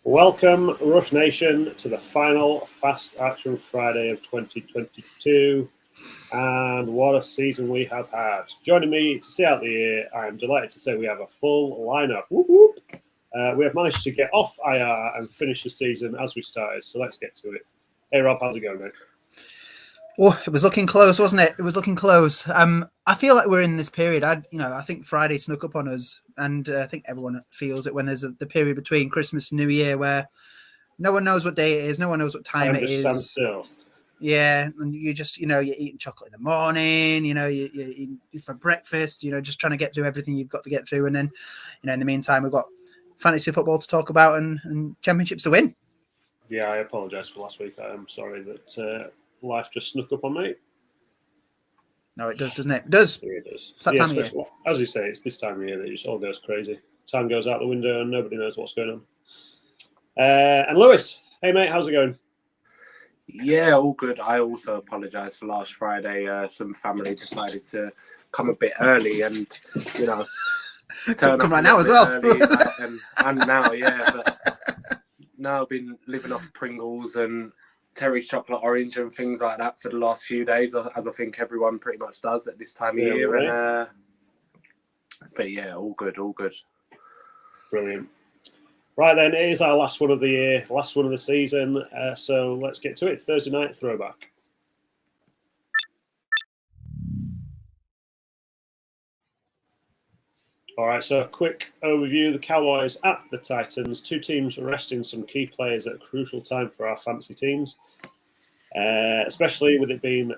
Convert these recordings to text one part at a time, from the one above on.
Welcome, Rush Nation, to the final Fast Action Friday of 2022. And what a season we have had. Joining me to see out the year, I'm delighted to say we have a full lineup. Whoop, whoop. We have managed to get off IR and finish the season as we started, so let's get to it. Hey Rob, how's it going, mate? Oh, it was looking close, wasn't it? It was looking close. I feel like we're in this period. I think Friday snuck up on us, and I think everyone feels it when there's the period between Christmas and New Year where no one knows what day it is, no one knows what time it is. Stand still. Yeah, and you just, you're eating chocolate in the morning, you're eating for breakfast, just trying to get through everything you've got to get through, and then, in the meantime, we've got fantasy football to talk about and championships to win. Yeah, I apologise for last week. I am sorry that life just snuck up on me. No, it does, doesn't it? It does. Yeah, it does. It's that time of year. As you say, it's this time of year that it just all goes crazy. Time goes out the window and nobody knows what's going on. And Lewis, hey mate, how's it going? Yeah, all good. I also apologise for last Friday. Some family decided to come a bit early and, turn come right now as well. Early, and now, yeah. But now I've been living off Pringles and Terry's chocolate orange and things like that for the last few days, as I think everyone pretty much does at this time of year. Right. But yeah, all good. Brilliant. Right then, it is our last one of the year, last one of the season. So let's get to it. Thursday night throwback. All right, so a quick overview. The Cowboys at the Titans. Two teams resting some key players at a crucial time for our fantasy teams, especially with it being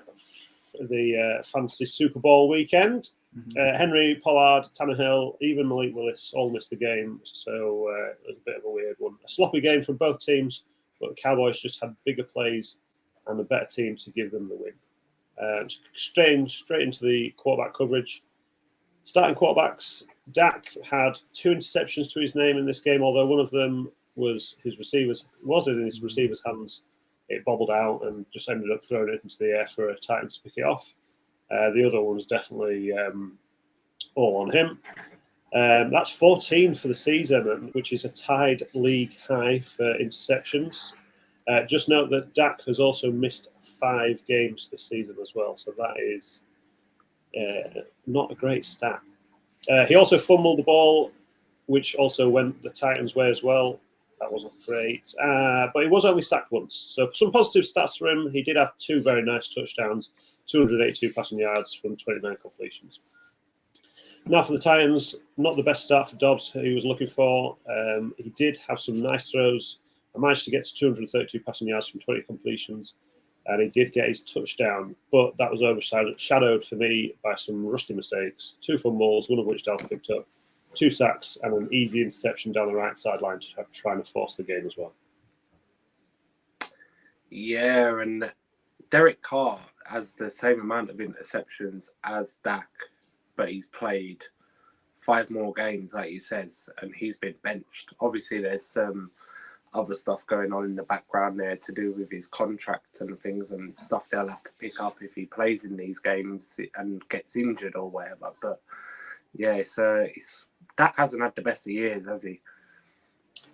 the fantasy Super Bowl weekend. Henry, Pollard, Tannehill, even Malik Willis all missed the game, so it was a bit of a weird one. A sloppy game from both teams, but the Cowboys just had bigger plays and a better team to give them the win. Straight into the quarterback coverage. Starting quarterbacks, Dak had 2 interceptions to his name in this game, although one of them was in his receiver's hands. It bobbled out and just ended up throwing it into the air for a Titan to pick it off. The other one was definitely all on him. That's 14 for the season, which is a tied league high for interceptions. Just note that Dak has also missed 5 games this season as well, so that is not a great stat. He also fumbled the ball, which also went the Titans' way as well. That wasn't great, but he was only sacked once. So some positive stats for him. He did have 2 very nice touchdowns, 282 passing yards from 29 completions. Now for the Titans, not the best start for Dobbs he was looking for. He did have some nice throws. I managed to get to 232 passing yards from 20 completions, and he did get his touchdown, but that was overshadowed for me by some rusty mistakes. 2 fumbles, one of which Delta picked up, 2 sacks, and an easy interception down the right sideline to trying to force the game as well. Yeah, and Derek Carr has the same amount of interceptions as Dak, but he's played 5 more games, like he says, and he's been benched. Obviously, there's some other stuff going on in the background there to do with his contracts and things and stuff they'll have to pick up if he plays in these games and gets injured or whatever. But yeah, it's Dak hasn't had the best of years, has he?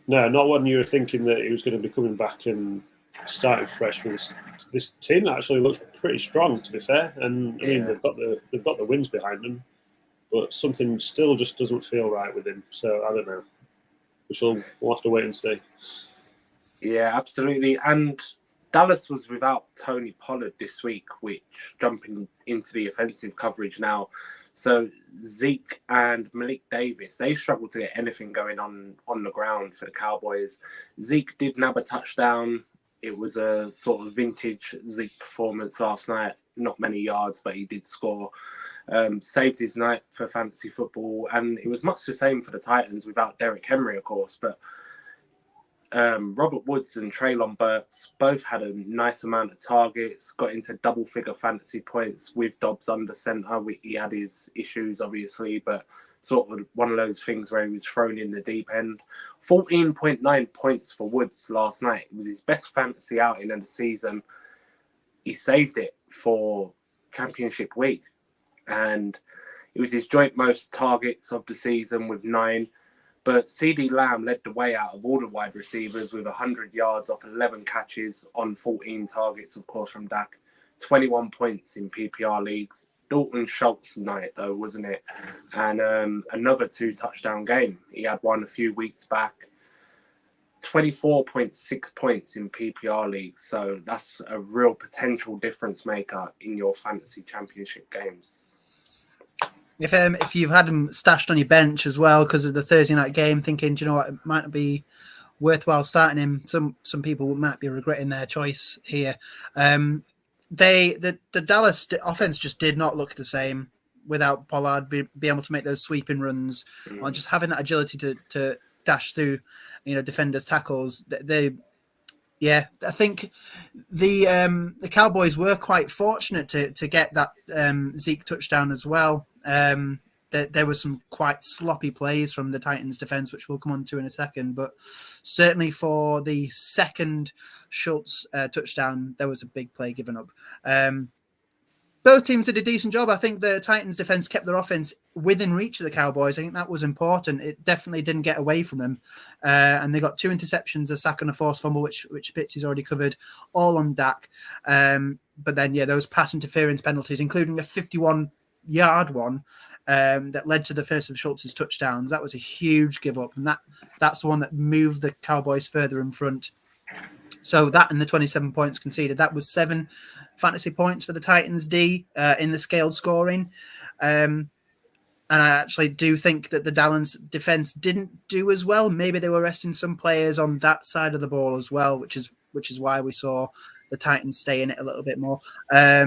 No, not when you were thinking that he was going to be coming back and starting fresh with this team that actually looks pretty strong, to be fair. And I mean, they've got the wins behind them, but something still just doesn't feel right with him. So I don't know. We'll have to wait and see. Yeah, absolutely. And Dallas was without Tony Pollard this week, which jumping into the offensive coverage now. So Zeke and Malik Davis, they struggled to get anything going on the ground for the Cowboys. Zeke did nab a touchdown. It was a sort of vintage Zeke performance last night. Not many yards, but he did score. Saved his night for fantasy football. And it was much the same for the Titans without Derrick Henry, of course. But Robert Woods and Treylon Burks both had a nice amount of targets, got into double-figure fantasy points with Dobbs under centre. He had his issues, obviously, but sort of one of those things where he was thrown in the deep end. 14.9 points for Woods last night. It was his best fantasy outing of the season. He saved it for championship week. And it was his joint most targets of the season with 9. But CD Lamb led the way out of all the wide receivers with 100 yards off 11 catches on 14 targets, of course, from Dak. 21 points in PPR leagues. Dalton Schultz night, though, wasn't it? And another 2-touchdown game. He had one a few weeks back. 24.6 points in PPR leagues. So that's a real potential difference maker in your fantasy championship games. If you've had him stashed on your bench as well because of the Thursday night game, thinking, do you know what, it might be worthwhile starting him. Some people might be regretting their choice here. The Dallas offense just did not look the same without Pollard be able to make those sweeping runs or just having that agility to dash through, defenders' tackles. I think the Cowboys were quite fortunate to get that Zeke touchdown as well. There were some quite sloppy plays from the Titans defense, which we'll come on to in a second, but certainly for the second Schultz touchdown, there was a big play given up. Both teams did a decent job. I think the Titans defense kept their offense within reach of the Cowboys. I think that was important. It definitely didn't get away from them. And they got 2 interceptions, a sack and a forced fumble, which Pitsy's already covered, all on Dak. But then, those pass interference penalties, including a 51-yard one that led to the first of Schultz's touchdowns. That was a huge give up. And that's the one that moved the Cowboys further in front. So that and the 27 points conceded, that was 7 fantasy points for the Titans D in the scaled scoring. And I actually do think that the Dallas defense didn't do as well. Maybe they were resting some players on that side of the ball as well, which is why we saw the Titans stay in it a little bit more. I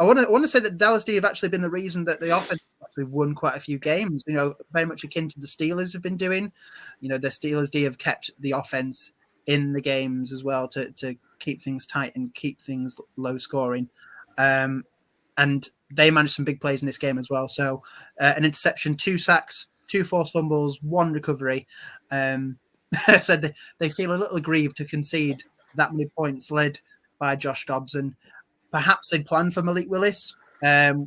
want to say that Dallas D have actually been the reason that the offense actually won quite a few games, very much akin to the Steelers have been doing. The Steelers D have kept the offense in the games as well to keep things tight and keep things low scoring. And they managed some big plays in this game as well. So an interception, 2 sacks, 2 forced fumbles, 1 recovery. Said they feel a little aggrieved to concede that many points led by Josh Dobbs. And perhaps they'd planned for Malik Willis,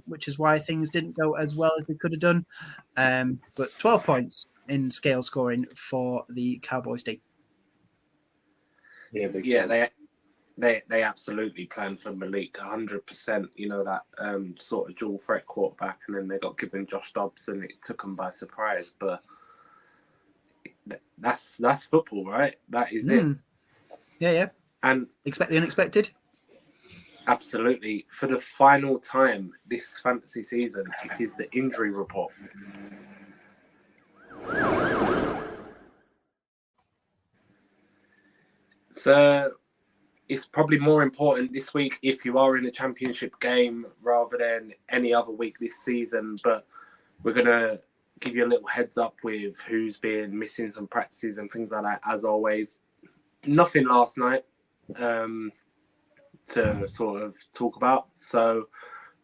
which is why things didn't go as well as they could have done. But 12 points in scale scoring for the Cowboys D. They absolutely planned for Malik 100%. That sort of dual threat quarterback, and then they got given Josh Dobbs, and it took them by surprise. But that's football, right? That is it. Yeah. And expect the unexpected. Absolutely. For the final time this fantasy season, it is the injury report. So it's probably more important this week if you are in a championship game rather than any other week this season. But we're going to give you a little heads up with who's been missing some practices and things like that, as always. Nothing last night to sort of talk about. So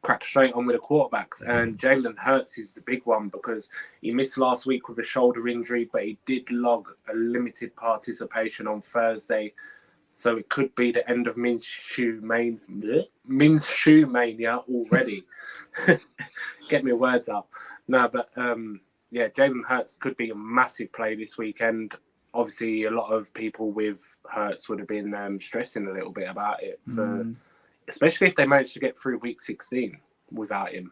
crack straight on with the quarterbacks. And Jalen Hurts is the big one because he missed last week with a shoulder injury, but he did log a limited participation on Thursday. So it could be the end of Minshew mania already. Get me words out. No, but Jalen Hurts could be a massive play this weekend. Obviously, a lot of people with Hurts would have been stressing a little bit about it, especially if they managed to get through week 16 without him.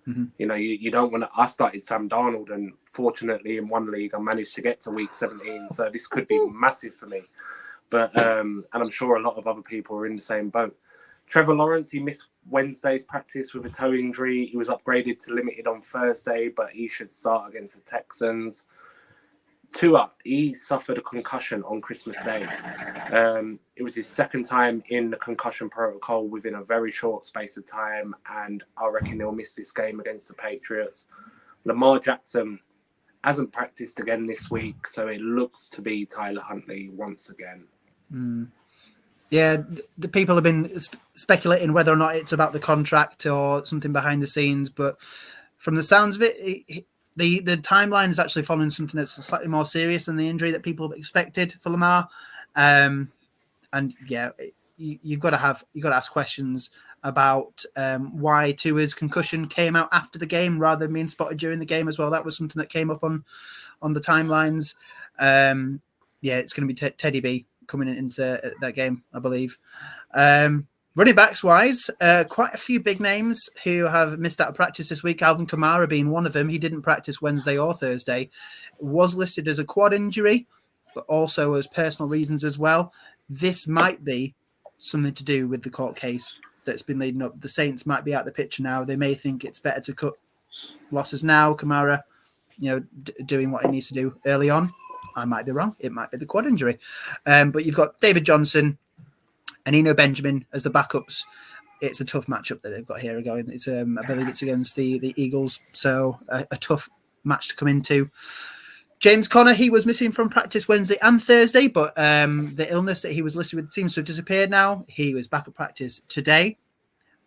Mm-hmm. You don't want to. I started Sam Darnold, and fortunately, in one league, I managed to get to week 17. So this could be massive for me. But and I'm sure a lot of other people are in the same boat. Trevor Lawrence, he missed Wednesday's practice with a toe injury. He was upgraded to limited on Thursday, but he should start against the Texans. Tua, he suffered a concussion on Christmas Day. It was his second time in the concussion protocol within a very short space of time, and I reckon he'll miss this game against the Patriots. Lamar Jackson hasn't practiced again this week, so it looks to be Tyler Huntley once again. Yeah, the people have been speculating whether or not it's about the contract or something behind the scenes, but from the sounds of it, the timeline is actually following something that's slightly more serious than the injury that people have expected for Lamar. And yeah, you've got to ask questions about why Tua's concussion came out after the game rather than being spotted during the game as well. That was something that came up on the timelines. It's going to be Teddy B coming into that game, I believe. Running backs wise, quite a few big names who have missed out of practice this week. Alvin Kamara being one of them. He didn't practice Wednesday or Thursday. Was listed as a quad injury, but also as personal reasons as well. This might be something to do with the court case that's been leading up. The Saints might be out of the picture now. They may think it's better to cut losses now. Kamara, doing what he needs to do early on. I might be wrong. It might be the quad injury. But you've got David Johnson and Eno Benjamin as the backups. It's a tough matchup that they've got here going. It's I believe it's against the Eagles, so a tough match to come into. James Conner, he was missing from practice Wednesday and Thursday, but the illness that he was listed with seems to have disappeared now. He was back at practice today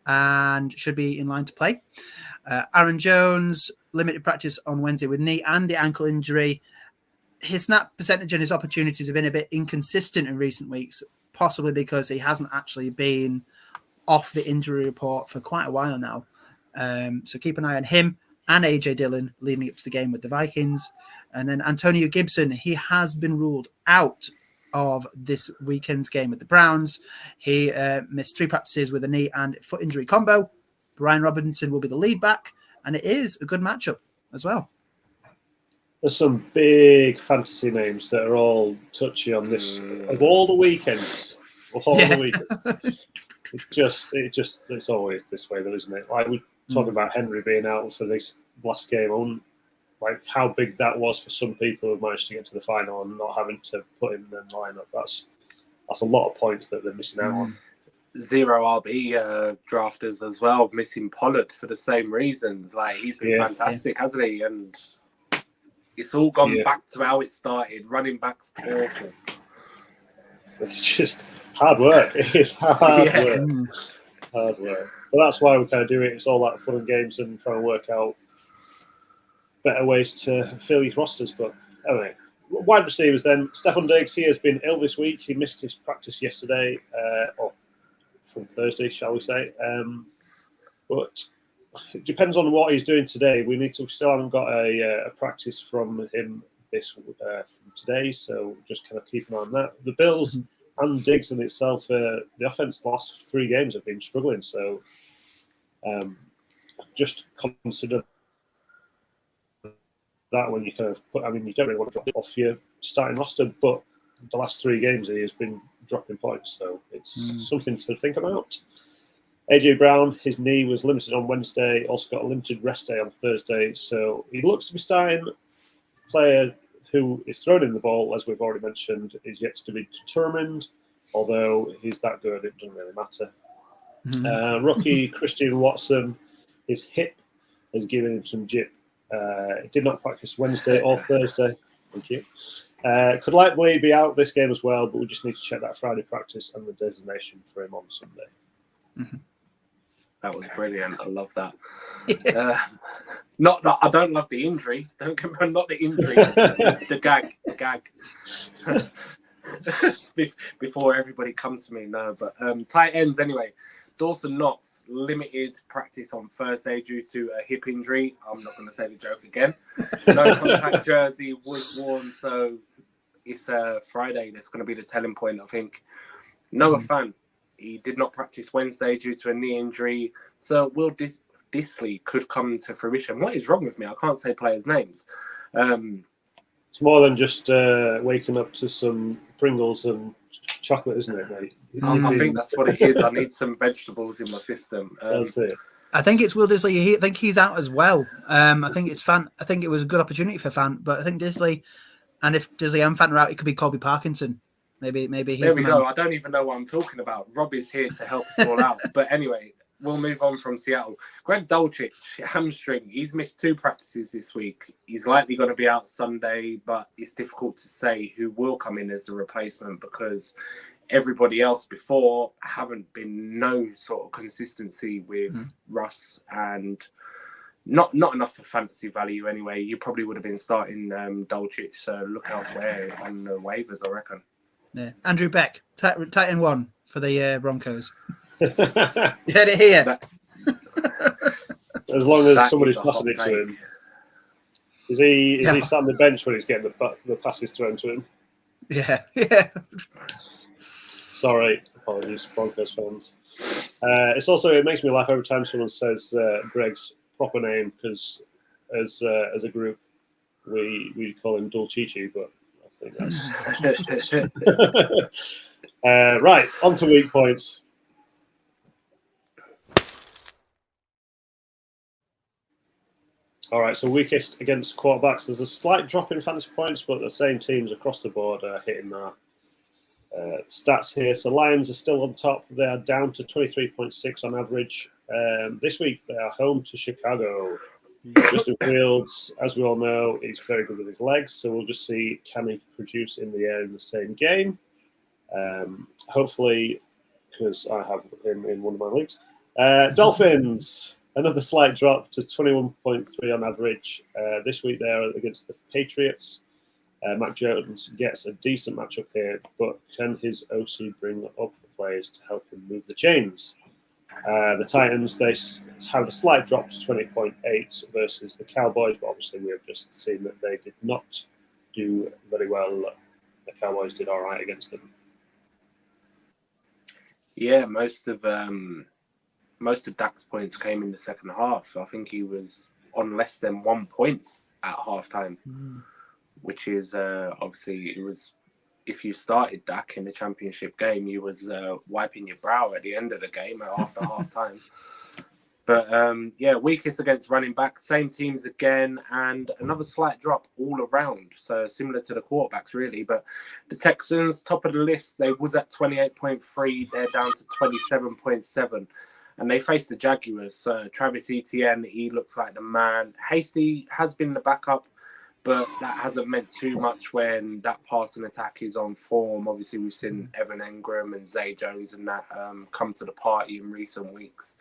and should be in line to play. Aaron Jones, limited practice on Wednesday with knee and the ankle injury. His snap percentage and his opportunities have been a bit inconsistent in recent weeks, possibly because he hasn't actually been off the injury report for quite a while now. So keep an eye on him and AJ Dillon leading up to the game with the Vikings. And then Antonio Gibson, he has been ruled out of this weekend's game with the Browns. He missed 3 practices with a knee and foot injury combo. Brian Robinson will be the lead back, and it is a good matchup as well. There's some big fantasy names that are all touchy on this. Of all the weekends, it's always this way, though, isn't it? Like we're talking about Henry being out for this last game. Like how big that was for some people who managed to get to the final and not having to put him in the lineup. That's a lot of points that they're missing out on. 0 RB drafters as well, missing Pollard for the same reasons. Like he's been fantastic, hasn't he? And it's all gone back to how it started. Running backs awful. It's just hard work. It's hard work. Hard work. But that's why we kind of do it. It's all that fun and games and trying to work out better ways to fill these rosters. But anyway, wide receivers then. Stephon Diggs, he has been ill this week. He missed his practice yesterday, or from Thursday, shall we say. But it depends on what he's doing today. We still haven't got a practice from him from today, so just kind of keep an eye on that. The Bills and Diggs in itself, the offense the last 3 games have been struggling, so just consider that when you kind of you don't really want to drop off your starting roster, but the last 3 games he has been dropping points, so it's something to think about. AJ Brown, his knee was limited on Wednesday, also got a limited rest day on Thursday, so he looks to be starting. Player who is throwing in the ball, as we've already mentioned, is yet to be determined, although he's that good, it doesn't really matter. Rookie Christian Watson, his hip has given him some jip. He did not practice Wednesday or Thursday. Thank you. Could likely be out this game as well, but we just need to check that Friday practice and the designation for him on Sunday. Mm-hmm. That was brilliant. I love that. I don't love the injury. Don't come on, not the injury. The gag. Before everybody comes to me, no. But tight ends anyway. Dawson Knox limited practice on Thursday due to a hip injury. I'm not going to say the joke again. No contact jersey was worn, so it's Friday. That's going to be the telling point, I think. Noah Fant. He did not practice Wednesday due to a knee injury. So Will Disley could come to fruition. What is wrong with me? I can't say players' names. It's more than just waking up to some Pringles and chocolate, isn't it, mate? I think that's what it is. I need some vegetables in my system. That's it. I think it's Will Disley. I think he's out as well. I think it's Fant. I think it was a good opportunity for Fant, but I think Disley, and if Disley and Fant are out, it could be Colby Parkinson. Maybe he's there we go. I don't even know what I'm talking about. Rob is here to help us all out. But anyway, we'll move on from Seattle. Greg Dulcich, hamstring. He's missed 2 practices this week. He's likely going to be out Sunday, but it's difficult to say who will come in as a replacement because everybody else before haven't been no sort of consistency with Russ and not enough for fantasy value anyway. You probably would have been starting Dulcich, so look elsewhere on the waivers, I reckon. Yeah. Andrew Beck, tight end 1 for the Broncos. You heard it here. As long as That somebody's is a hot passing it to take. him. Is he Yeah. sat on the bench when he's getting the passes thrown to him? Yeah. Sorry, apologies, Broncos fans. It makes me laugh every time someone says Greg's proper name, because as a group we call him Dulcici, but I think that's right. On to weak points. All right, so weakest against quarterbacks. There's a slight drop in fantasy points, but the same teams across the board are hitting their stats here. So Lions are still on top. They are down to 23.6 on average. This week, they are home to Chicago. Justin Fields, as we all know, is very good with his legs, so we'll just see can he produce in the air in the same game. Hopefully, because I have him in one of my leagues. Dolphins, another slight drop to 21.3 on average. This week they're against the Patriots. Mac Jones gets a decent matchup here, but can his OC bring up the players to help him move the chains? The Titans, they had a slight drop to 20.8 versus the Cowboys, but obviously we have just seen that they did not do very well. The Cowboys did all right against them. Yeah, most of Dak's points came in the second half. I think he was on less than 1 point at halftime, which is obviously it was. If you started Dak in the championship game, you was wiping your brow at the end of the game after halftime. But weakest against running back, same teams again, and another slight drop all around. So similar to the quarterbacks, really. But the Texans, top of the list, they was at 28.3. They're down to 27.7. And they face the Jaguars. Travis Etienne, he looks like the man. Hasty has been the backup, but that hasn't meant too much when that passing attack is on form. Obviously, we've seen Evan Engram and Zay Jones and that come to the party in recent weeks.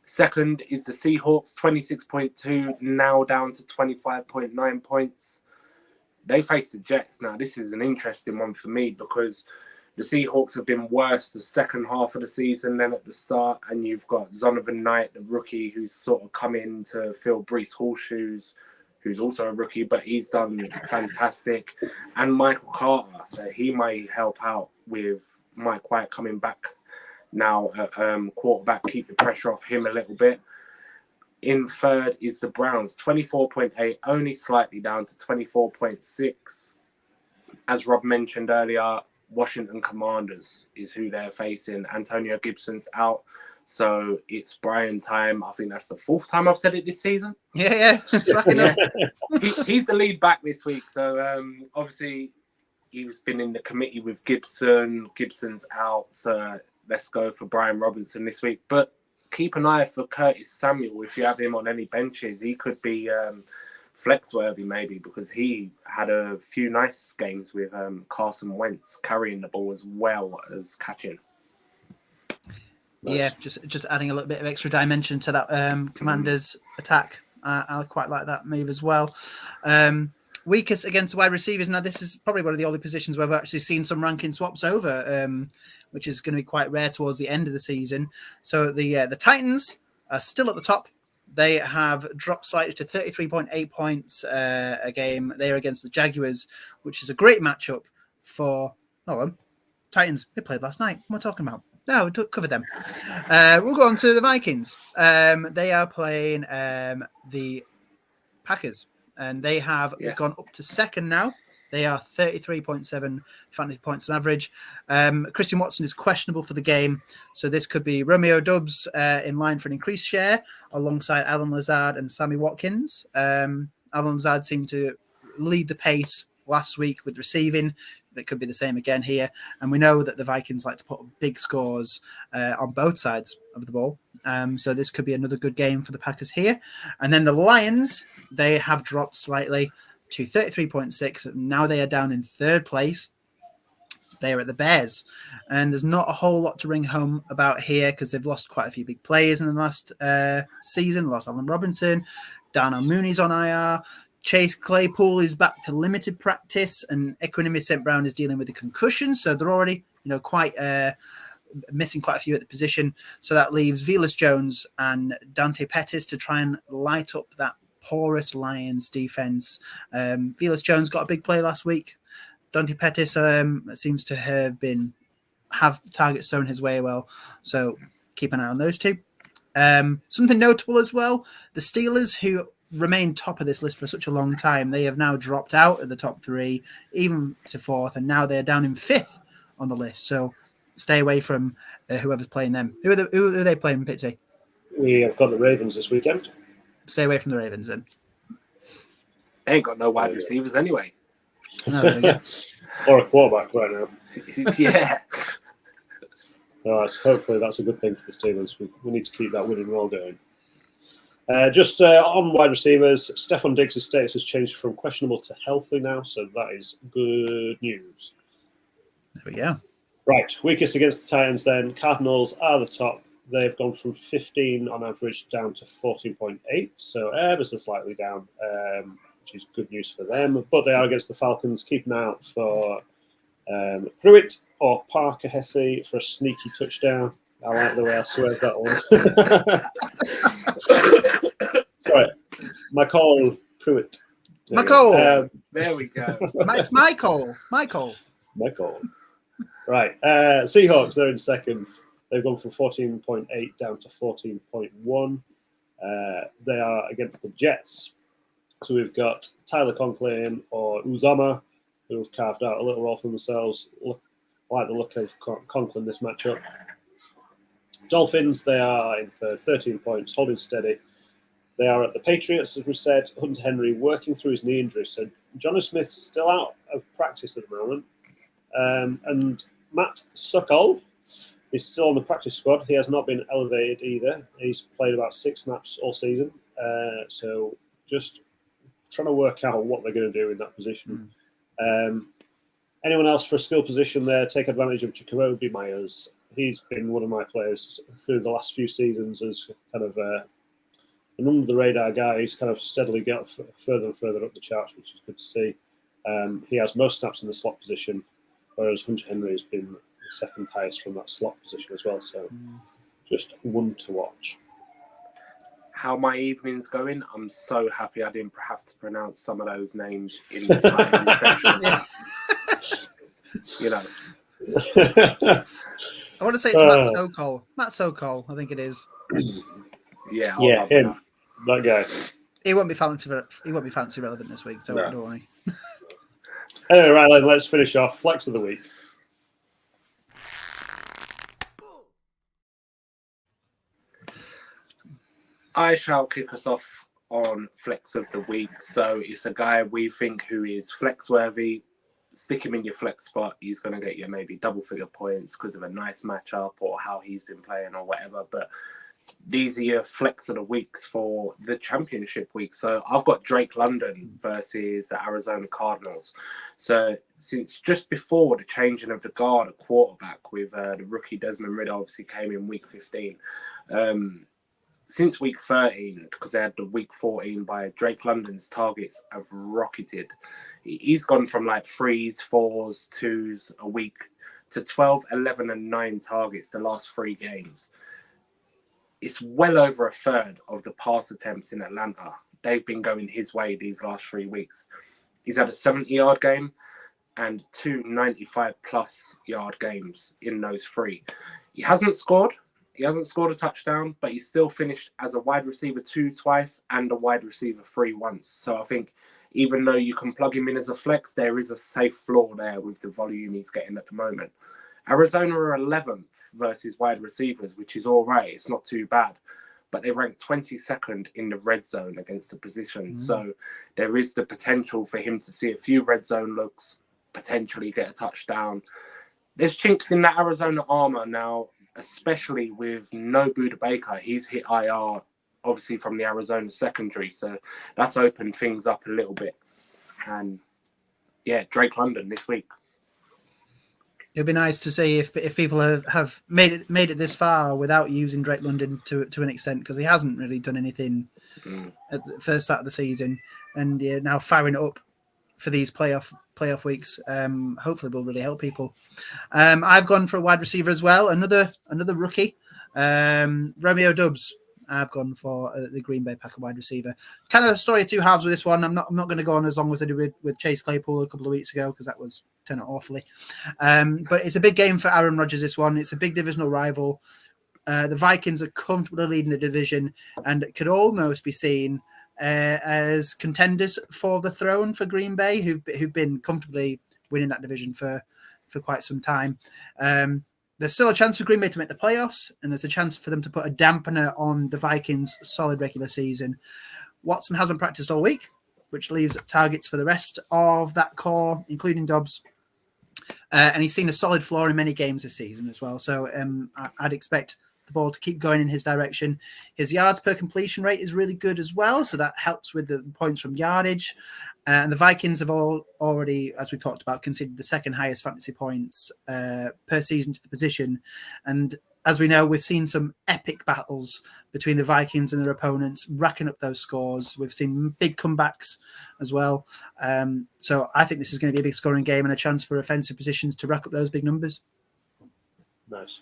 Second is the Seahawks, 26.2, now down to 25.9 points. They face the Jets. Now, this is an interesting one for me because the Seahawks have been worse the second half of the season than at the start, and you've got Zonovan Knight, the rookie, who's sort of come in to fill Breece Hall's shoes, who's also a rookie, but he's done fantastic. And Michael Carter, so he may help out with Mike White coming back now at quarterback, keep the pressure off him a little bit. In third is the Browns, 24.8, only slightly down to 24.6. As Rob mentioned earlier, Washington Commanders is who they're facing. Antonio Gibson's out. So it's Brian time. I think that's the fourth time I've said it this season. Yeah. He's the lead back this week. So obviously he's been in the committee with Gibson. Gibson's out. So let's go for Brian Robinson this week. But keep an eye for Curtis Samuel. If you have him on any benches, he could be flex-worthy maybe, because he had a few nice games with Carson Wentz carrying the ball as well as catching. Nice. Yeah, just adding a little bit of extra dimension to that Commanders attack. I quite like that move as well. Weakest against wide receivers. Now, this is probably one of the only positions where we've actually seen some ranking swaps over, which is going to be quite rare towards the end of the season. So the Titans are still at the top. They have dropped slightly to 33.8 points a game. They are against the Jaguars, which is a great matchup for Titans. They played last night. What am I talking about? No, we covered them. We'll go on to the Vikings. They are playing the Packers, and they have gone up to second now. They are 33.7 fantasy points on average. Christian Watson is questionable for the game, so this could be Romeo Doubs in line for an increased share alongside Alan Lazard and Sammy Watkins. Alan Lazard seemed to lead the pace last week with receiving. That could be the same again here. And we know that the Vikings like to put big scores on both sides of the ball. So this could be another good game for the Packers here. And then the Lions, they have dropped slightly to 33.6. Now they are down in third place. They are at the Bears. And there's not a whole lot to ring home about here because they've lost quite a few big players in the last season. Lost Allen Robinson. Darnell Mooney's on IR. Chase Claypool is back to limited practice, and Equanimous St. Brown is dealing with a concussion. So they're already, quite missing quite a few at the position. So that leaves Velas Jones and Dante Pettis to try and light up that porous Lions defense. Velas Jones got a big play last week. Dante Pettis seems to have targets thrown his way well. So keep an eye on those two. Something notable as well, the Steelers, who remained top of this list for such a long time, they have now dropped out of the top 3, even to 4th, and now they're down in 5th on the list. So stay away from whoever's playing them. Who are they playing, Pittsy? We have got the Ravens this weekend. Stay away from the Ravens then. They ain't got no wide receivers anyway. No, or a quarterback right now. Yeah. Hopefully that's a good thing for the Steelers. We need to keep that winning roll going. Just on wide receivers, Stephon Diggs' status has changed from questionable to healthy now, so that is good news. There we go. Right, weakest against the Titans then. Cardinals are the top. They've gone from 15 on average down to 14.8, so ever so slightly down, which is good news for them. But they are against the Falcons. Keep an eye out for Pruitt or Parker Hesse for a sneaky touchdown. I like the way I swear that one. Sorry, Michael Pruitt. Michael. There we go. It's Michael. Right. Seahawks, they're in second. They've gone from 14.8 down to 14.1. They are against the Jets. So we've got Tyler Conklin or Uzama, who have carved out a little role for themselves. I like the look of Conklin this matchup. Dolphins, they are in third, 13 points, holding steady. They are at the Patriots, as we said. Hunter Henry working through his knee injury. So Jonnu Smith's still out of practice at the moment. And Matt Sokol is still on the practice squad. He has not been elevated either. He's played about 6 snaps all season. So just trying to work out what they're going to do in that position. Anyone else for a skill position there, take advantage of Jacoby Myers. He's been one of my players through the last few seasons as kind of an under-the-radar guy. He's kind of steadily got further and further up the charts, which is good to see. He has most snaps in the slot position, whereas Hunter Henry has been the second highest from that slot position as well. So just one to watch. How my evening's going, I'm so happy I didn't have to pronounce some of those names in the section. You know. I want to say it's Matt Sokol. Matt Sokol, I think it is. Yeah, him. That guy. He won't be fancy relevant this week, don't worry. Anyway, right then, let's finish off. Flex of the week. I shall kick us off on Flex of the Week. So it's a guy we think who is flex worthy. Stick him in your flex spot. He's going to get you maybe double figure points because of a nice matchup or how he's been playing or whatever. But these are your flex of the weeks for the championship week. So I've got Drake London versus the Arizona Cardinals. So since just before the changing of the guard at quarterback with the rookie Desmond Ridder obviously came in week 15. Since week 13, because they had the week 14 by Drake London's targets have rocketed. He's gone from like 3s, 4s, 2s a week to 12, 11 and 9 targets the last 3 games. It's well over a third of the pass attempts in Atlanta. They've been going his way these last 3 weeks. He's had a 70-yard game and 2 95-plus yard games in those 3. He hasn't scored a touchdown, but he's still finished as a wide receiver 2 twice and a wide receiver 3 once. So I think even though you can plug him in as a flex, there is a safe floor there with the volume he's getting at the moment. Arizona are 11th versus wide receivers, which is all right. It's not too bad. But they rank 22nd in the red zone against the position. So there is the potential for him to see a few red zone looks, potentially get a touchdown. There's chinks in that Arizona armor now, especially with no Buda Baker. He's hit IR, obviously, from the Arizona secondary. So that's opened things up a little bit. And, yeah, Drake London this week. It'd be nice to see if people have made it this far without using Drake London to an extent, because he hasn't really done anything at the first start of the season. And now firing it up for these playoff weeks. Hopefully will really help people. I've gone for a wide receiver as well. Another rookie, Romeo Doubs. I've gone for the Green Bay Packer wide receiver. Kind of a story of two halves with this one. I'm not going to go on as long as I did with Chase Claypool a couple of weeks ago because that was turned out awfully. But it's a big game for Aaron Rodgers, this one. It's a big divisional rival. The Vikings are comfortably leading the division and could almost be seen as contenders for the throne for Green Bay, who've been comfortably winning that division for quite some time. There's still a chance for Green Bay to make the playoffs, and there's a chance for them to put a dampener on the Vikings' solid regular season. Watson hasn't practiced all week, which leaves targets for the rest of that core, including Dobbs. And he's seen a solid floor in many games this season as well. So I'd expect the ball to keep going in his direction. His yards per completion rate is really good as well, so that helps with the points from yardage. And the Vikings have already, as we talked about, conceded the second highest fantasy points per season to the position. And as we know, we've seen some epic battles between the Vikings and their opponents, racking up those scores. We've seen big comebacks as well. So I think this is going to be a big scoring game and a chance for offensive positions to rack up those big numbers. Nice.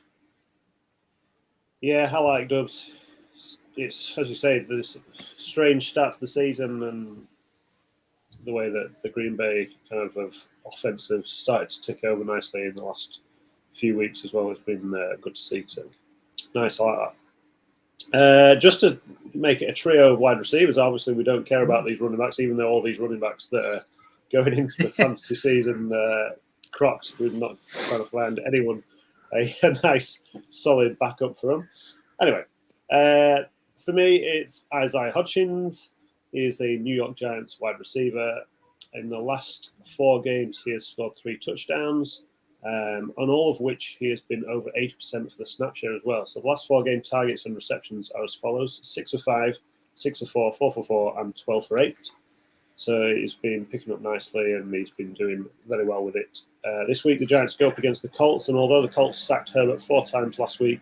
Yeah, I like Dobbs. It's, as you say, this strange start to the season and the way that the Green Bay kind of offensive started to tick over nicely in the last few weeks as well. It's been good to see. So nice, I like that. Just to make it a trio of wide receivers, obviously we don't care about these running backs, even though all these running backs that are going into the fantasy season crocs, we're not trying to find anyone a nice, solid backup for them. Anyway, for me, it's Isaiah Hodgins. He is the New York Giants wide receiver. In the last 4 games, he has scored 3 touchdowns, on all of which he has been over 80% for the snap share as well. So the last 4 game targets and receptions are as follows: 6 for 5, 6 for 4, 4 for 4, and 12 for 8. So he's been picking up nicely and he's been doing very well with it. This week, the Giants go up against the Colts, and although the Colts sacked Herbert 4 times last week,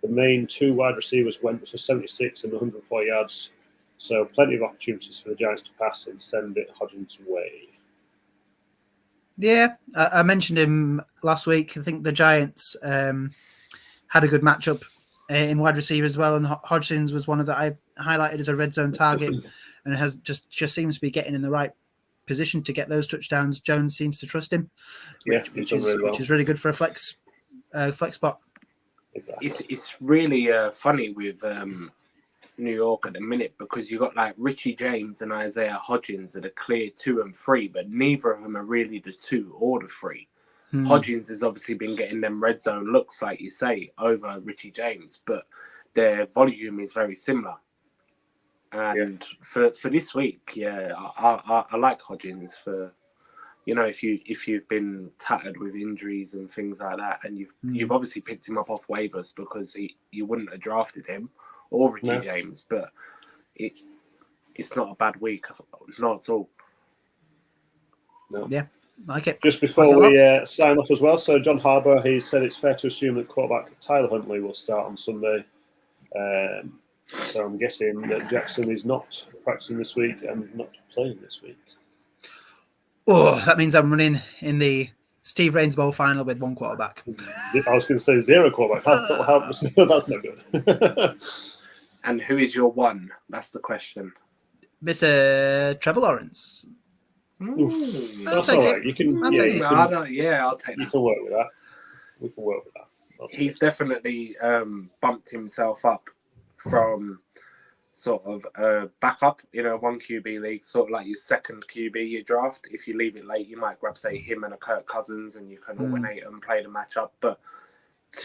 the main 2 wide receivers went for 76 and 104 yards. So plenty of opportunities for the Giants to pass and send it Hodgins' way. Yeah, I mentioned him last week. I think the Giants had a good matchup in wide receiver as well, and Hodgins was one of that I highlighted as a red zone target, and has just seems to be getting in the right position to get those touchdowns. Jones seems to trust him, which is really good for a flex spot. Exactly. It's really funny with New York at the minute, because you got like Richie James and Isaiah Hodgins that are clear 2 and 3, but neither of them are really the 2 or the 3. Hodgins has obviously been getting them red zone looks, like you say, over Richie James, but their volume is very similar. And for this week, I like Hodgins for, if you've been tattered with injuries and things like that, and you've obviously picked him up off waivers because you wouldn't have drafted him or Richie James, but it's not a bad week, not at all. No. Yeah, I like it. Just before we sign off as well, so John Harbour, he said it's fair to assume that quarterback Tyler Huntley will start on Sunday. So I'm guessing that Jackson is not practicing this week and not playing this week. Oh, that means I'm running in the Steve Rains Bowl final with 1 quarterback. I was going to say 0 quarterback. That's no good. And who is your 1? That's the question. Mr. Trevor Lawrence. That's all right. You can. I'll take that. You can work with that. We can work with that. He's definitely bumped himself up from sort of a backup in a 1 QB league, sort of like your second QB you draft. If you leave it late, you might grab, say, him and a Kirk Cousins, and you can alternate and play the matchup. But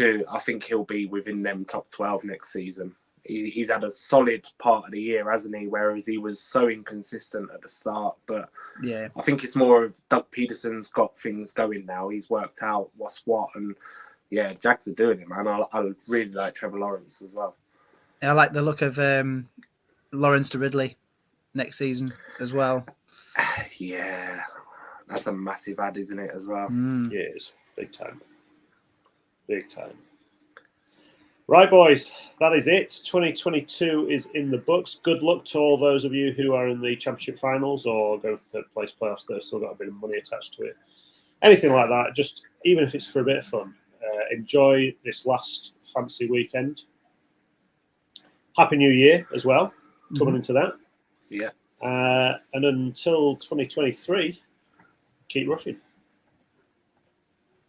I think he'll be within them top 12 next season. He's had a solid part of the year, hasn't he? Whereas he was so inconsistent at the start. But yeah, I think it's more of Doug Peterson's got things going now. He's worked out what's what, and yeah, Jags are doing it, man. I really like Trevor Lawrence as well. I like the look of Lawrence to Ridley next season as well. Yeah, that's a massive ad, isn't it, as well? Yeah, it is. Big time. Big time. Right, boys, that is it. 2022 is in the books. Good luck to all those of you who are in the championship finals or going for third place playoffs that have still got a bit of money attached to it. Anything like that, just even if it's for a bit of fun, enjoy this last fancy weekend. Happy New Year as well, coming into that. Yeah. And until 2023, keep rushing.